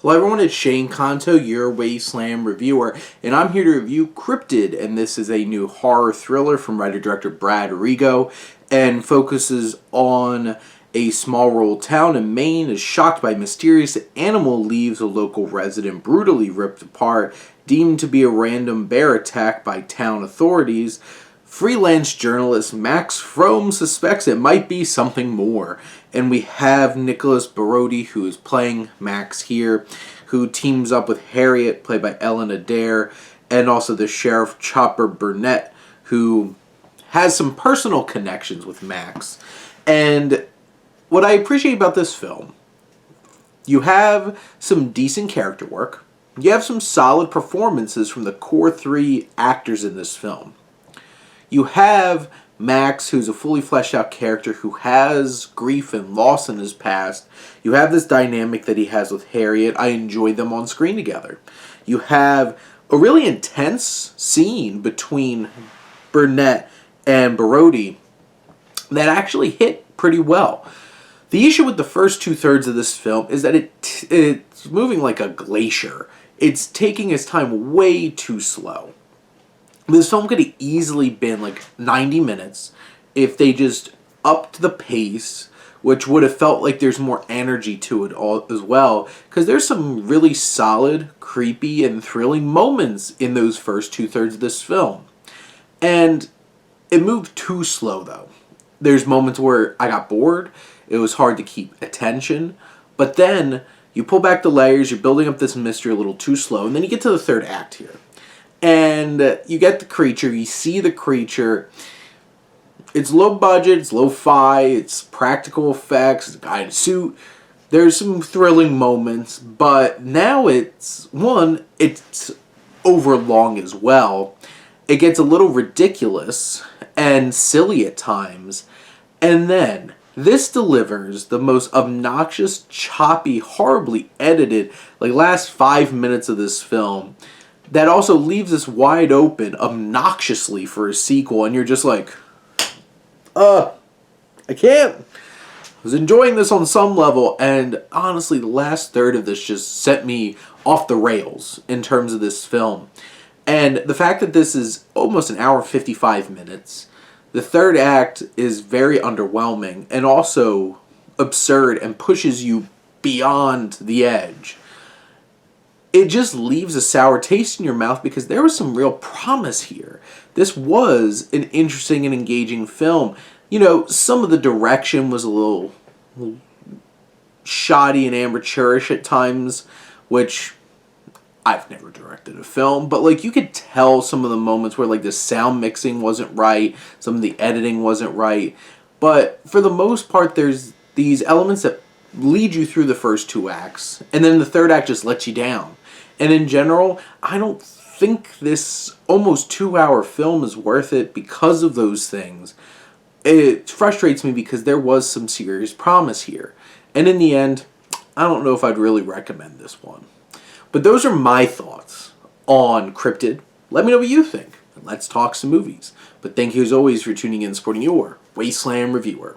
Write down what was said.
Hello everyone, it's Shane Kanto, your Wasteland reviewer, and I'm here to review Cryptid, and this is a new horror thriller from writer-director Brad Rigo, and focuses on a small rural town in Maine is shocked by mysterious animal leaves a local resident brutally ripped apart, deemed to be a random bear attack by town authorities. Freelance journalist Max Frome suspects it might be something more. And we have Nicholas Brody, who is playing Max here, who teams up with Harriet, played by Ellen Adair, and also the Sheriff Chopper Burnett, who has some personal connections with Max. And what I appreciate about this film, you have some decent character work. You have some solid performances from the core three actors in this film. You have Max, who's a fully fleshed out character who has grief and loss in his past. You have this dynamic that he has with Harriet. I enjoy them on screen together. You have a really intense scene between Burnett and Brody that actually hit pretty well. The issue with the first two-thirds of this film is that it's moving like a glacier. It's taking its time way too slow. This film could have easily been like 90 minutes if they just upped the pace, which would have felt like there's more energy to it all as well, because there's some really solid, creepy, and thrilling moments in those first two-thirds of this film. And it moved too slow, though. There's moments where I got bored, it was hard to keep attention, but then you pull back the layers, you're building up this mystery a little too slow, and then you get to the third act here. And you get the creature, you see the creature. It's low budget, it's lo-fi, it's practical effects, it's a guy in a suit. There's some thrilling moments, but now it's overlong as well. It gets a little ridiculous and silly at times. And then this delivers the most obnoxious, choppy, horribly edited, like last 5 minutes of this film. That also leaves us wide open, obnoxiously, for a sequel, and you're just like, I can't. I was enjoying this on some level, and honestly, the last third of this just set me off the rails in terms of this film. And the fact that this is almost an hour and 55 minutes, the third act is very underwhelming, and also absurd, and pushes you beyond the edge. It just leaves a sour taste in your mouth because there was some real promise here. This was an interesting and engaging film. You know, some of the direction was a little shoddy and amateurish at times, which I've never directed a film, but like you could tell some of the moments where like the sound mixing wasn't right, some of the editing wasn't right. But for the most part, there's these elements that lead you through the first two acts, and then the third act just lets you down. And in general, I don't think this almost 2-hour film is worth it because of those things. It frustrates me because there was some serious promise here. And in the end, I don't know if I'd really recommend this one. But those are my thoughts on Cryptid. Let me know what you think. And let's talk some movies. But thank you as always for tuning in and supporting your Wasteland reviewer.